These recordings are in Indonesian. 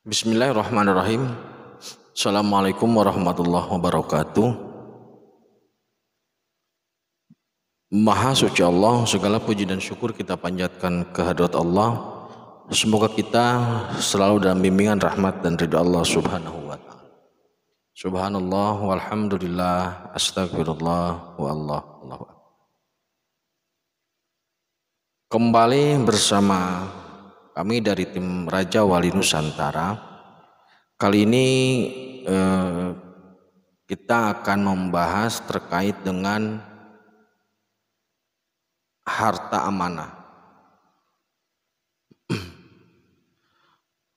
Bismillahirrahmanirrahim. Assalamualaikum warahmatullahi wabarakatuh. Maha suci Allah, segala puji dan syukur kita panjatkan kehadirat Allah. Semoga kita selalu dalam bimbingan rahmat dan ridha Allah subhanahu wa ta'ala. Subhanallah walhamdulillah astagfirullah wa Allah. Kembali bersama kami dari tim Raja Wali Nusantara. Kali ini kita akan membahas terkait dengan harta amanah.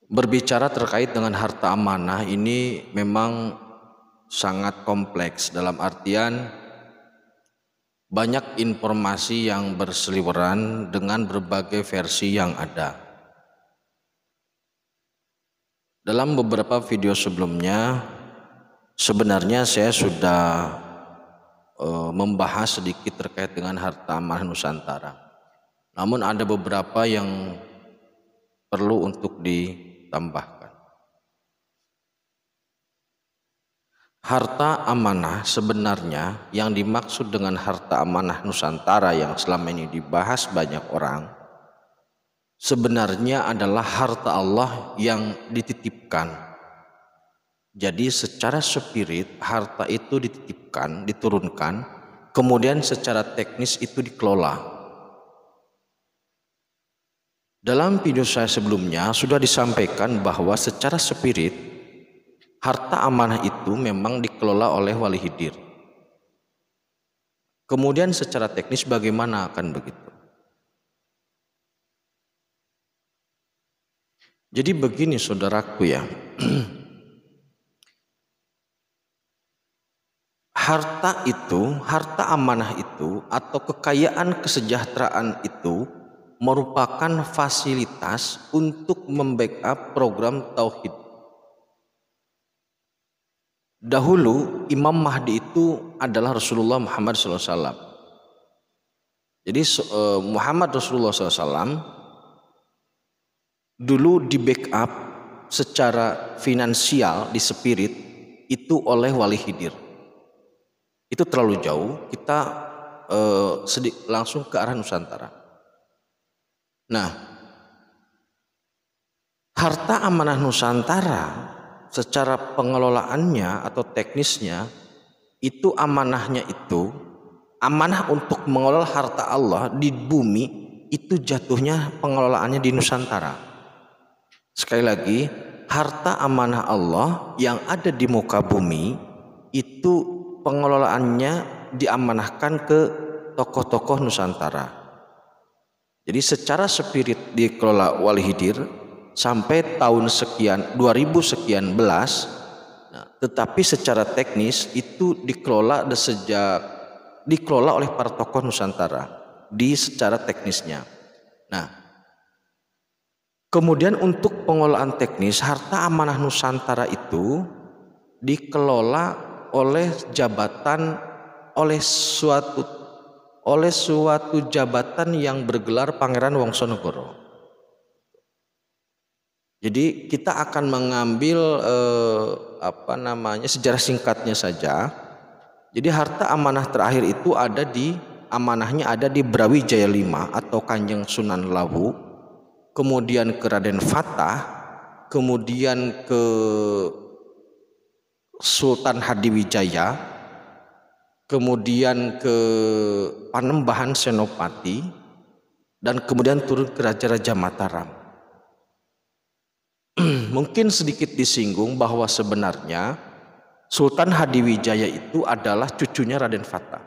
Berbicara terkait dengan harta amanah ini memang sangat kompleks, dalam artian banyak informasi yang berseliweran dengan berbagai versi yang ada. Dalam beberapa video sebelumnya sebenarnya saya sudah membahas sedikit terkait dengan harta amanah Nusantara. Namun ada beberapa yang perlu untuk ditambahkan. Harta amanah sebenarnya yang dimaksud dengan harta amanah Nusantara yang selama ini dibahas banyak orang sebenarnya adalah harta Allah yang dititipkan. Jadi secara spirit harta itu dititipkan, diturunkan, kemudian secara teknis itu dikelola. Dalam video saya sebelumnya sudah disampaikan bahwa secara spirit harta amanah itu memang dikelola oleh Wali Khidir. Kemudian secara teknis bagaimana akan begitu? Jadi begini saudaraku ya, harta amanah itu atau kekayaan kesejahteraan itu merupakan fasilitas untuk membackup program tauhid. Dahulu Imam Mahdi itu adalah Rasulullah Muhammad SAW. Jadi Muhammad Rasulullah SAW dulu di backup secara finansial di spirit itu oleh Wali Khidir. Itu terlalu jauh, kita langsung ke arah Nusantara. Nah, harta amanah Nusantara secara pengelolaannya atau teknisnya itu amanahnya itu amanah untuk mengelola harta Allah di bumi itu jatuhnya pengelolaannya di Nusantara. Sekali lagi, harta amanah Allah yang ada di muka bumi itu pengelolaannya diamanahkan ke tokoh-tokoh Nusantara. Jadi secara spirit dikelola Wali Khidir sampai tahun sekian 2000 sekian belas, tetapi secara teknis itu dikelola oleh para tokoh Nusantara di secara teknisnya. Nah, kemudian untuk pengelolaan teknis harta amanah Nusantara itu dikelola oleh suatu jabatan yang bergelar Pangeran Wongsonegoro. Jadi kita akan mengambil sejarah singkatnya saja. Jadi harta amanah terakhir itu amanahnya ada di Brawijaya V atau Kanjeng Sunan Lawu, kemudian ke Raden Fatah, kemudian ke Sultan Hadiwijaya, kemudian ke Panembahan Senopati, dan kemudian turun ke Raja-Raja Mataram. Mungkin sedikit disinggung bahwa sebenarnya Sultan Hadiwijaya itu adalah cucunya Raden Fatah.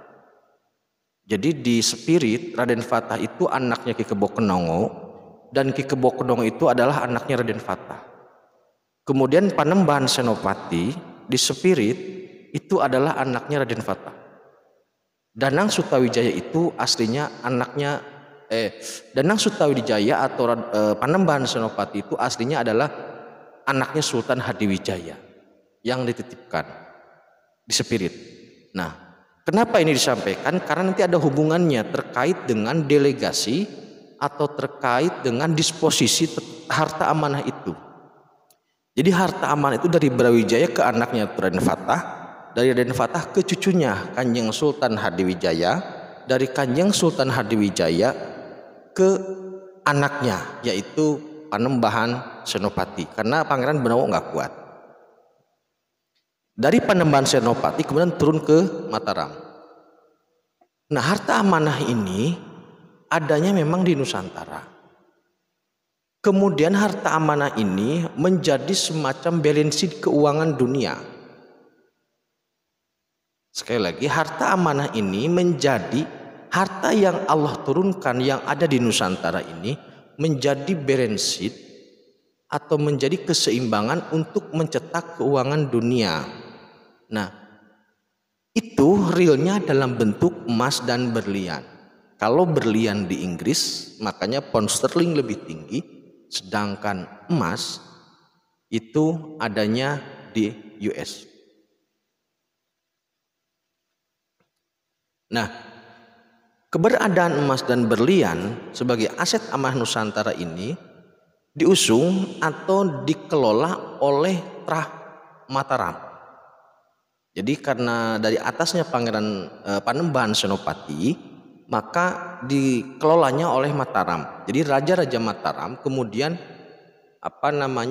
Jadi di spirit Raden Fatah itu anaknya Ki Kebo Kenongo dan Ki Kebo Kenongo itu adalah anaknya Raden Fatah. Kemudian Panembahan Senopati di spirit itu adalah anaknya Raden Fatah. Danang Sutawijaya itu aslinya Danang Sutawijaya atau Panembahan Senopati itu aslinya adalah anaknya Sultan Hadiwijaya yang dititipkan di spirit. Nah, kenapa ini disampaikan? Karena nanti ada hubungannya terkait dengan delegasi atau terkait dengan disposisi harta amanah itu. Jadi harta amanah itu dari Brawijaya ke anaknya Raden Fatah, dari Raden Fatah ke cucunya Kanjeng Sultan Hadiwijaya, dari Kanjeng Sultan Hadiwijaya ke anaknya yaitu Panembahan Senopati, karena Pangeran Benawa nggak kuat. Dari Panembahan Senopati kemudian turun ke Mataram. Nah, harta amanah ini adanya memang di Nusantara. Kemudian harta amanah ini menjadi semacam balance sheet keuangan dunia. Sekali lagi, harta amanah ini menjadi harta yang Allah turunkan yang ada di Nusantara ini menjadi balance sheet atau menjadi keseimbangan untuk mencetak keuangan dunia. Nah, itu realnya dalam bentuk emas dan berlian. Kalau berlian di Inggris, makanya pound sterling lebih tinggi. Sedangkan emas itu adanya di US. Nah, keberadaan emas dan berlian sebagai aset amanah Nusantara ini diusung atau dikelola oleh Trah Mataram. Jadi karena dari atasnya Pangeran Panembahan Senopati, maka dikelolanya oleh Mataram. Jadi Raja-Raja Mataram kemudian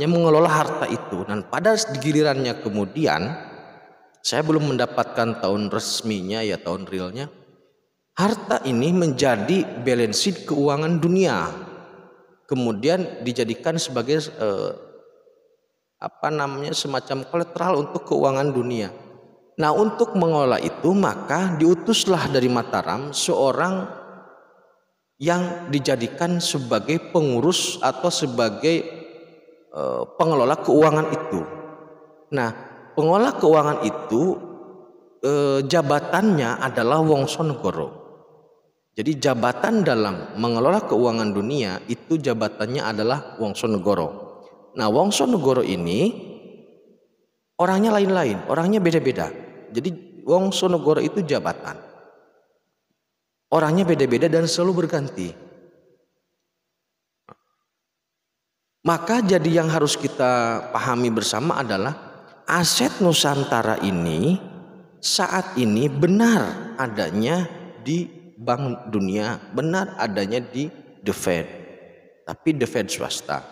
mengelola harta itu. Dan pada gilirannya kemudian, saya belum mendapatkan tahun resminya ya, tahun realnya, harta ini menjadi balance sheet keuangan dunia. Kemudian dijadikan sebagai semacam kolateral untuk keuangan dunia. Nah, untuk mengelola itu maka diutuslah dari Mataram seorang yang dijadikan sebagai pengurus atau sebagai pengelola keuangan itu. Nah, pengelola keuangan itu jabatannya adalah Wongsonegoro. Jadi jabatan dalam mengelola keuangan dunia itu jabatannya adalah Wongsonegoro. Nah, Wongsonegoro ini orangnya lain-lain, orangnya beda-beda. Jadi Wongsonegoro itu jabatan. Orangnya beda-beda dan selalu berganti. Maka jadi yang harus kita pahami bersama adalah aset Nusantara ini saat ini benar adanya di Bank Dunia, benar adanya di The Fed, tapi The Fed swasta.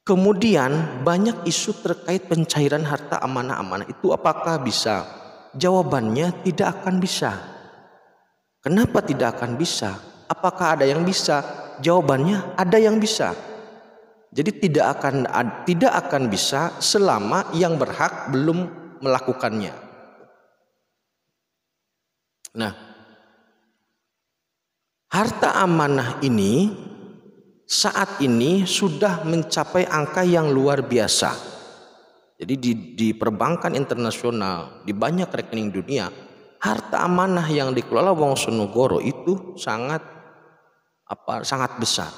Kemudian banyak isu terkait pencairan harta amanah-amanah itu apakah bisa? Jawabannya tidak akan bisa. Kenapa tidak akan bisa? Apakah ada yang bisa? Jawabannya ada yang bisa. Jadi tidak akan bisa selama yang berhak belum melakukannya. Nah, harta amanah ini saat ini sudah mencapai angka yang luar biasa. Jadi di perbankan internasional, di banyak rekening dunia, harta amanah yang dikelola Wongsonegoro itu sangat besar.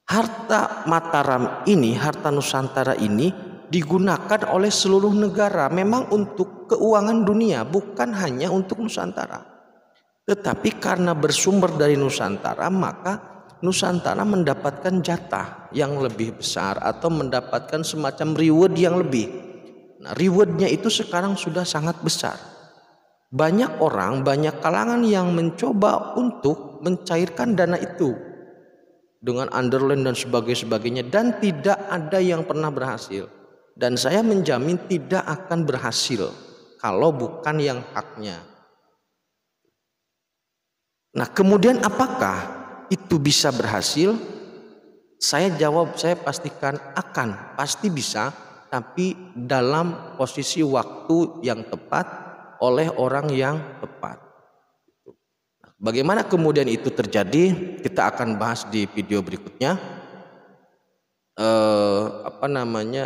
Harta Mataram ini, harta Nusantara ini digunakan oleh seluruh negara memang untuk keuangan dunia, bukan hanya untuk Nusantara. Tetapi karena bersumber dari Nusantara, maka Nusantara mendapatkan jatah yang lebih besar atau mendapatkan semacam reward yang lebih. Nah, rewardnya itu sekarang sudah sangat besar. Banyak orang, banyak kalangan yang mencoba untuk mencairkan dana itu dengan underline dan sebagainya, dan tidak ada yang pernah berhasil. Dan saya menjamin tidak akan berhasil kalau bukan yang haknya. Nah, kemudian apakah itu bisa berhasil? Saya pastikan pasti bisa, tapi dalam posisi waktu yang tepat oleh orang yang tepat. Bagaimana kemudian itu terjadi? Kita akan bahas di video berikutnya.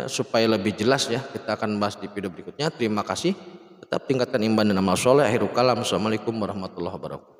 Supaya lebih jelas ya, kita akan bahas di video berikutnya. Terima kasih. Tetap tingkatkan iman dan amal soleh. Akhirul kalam. Assalamualaikum warahmatullahi wabarakatuh.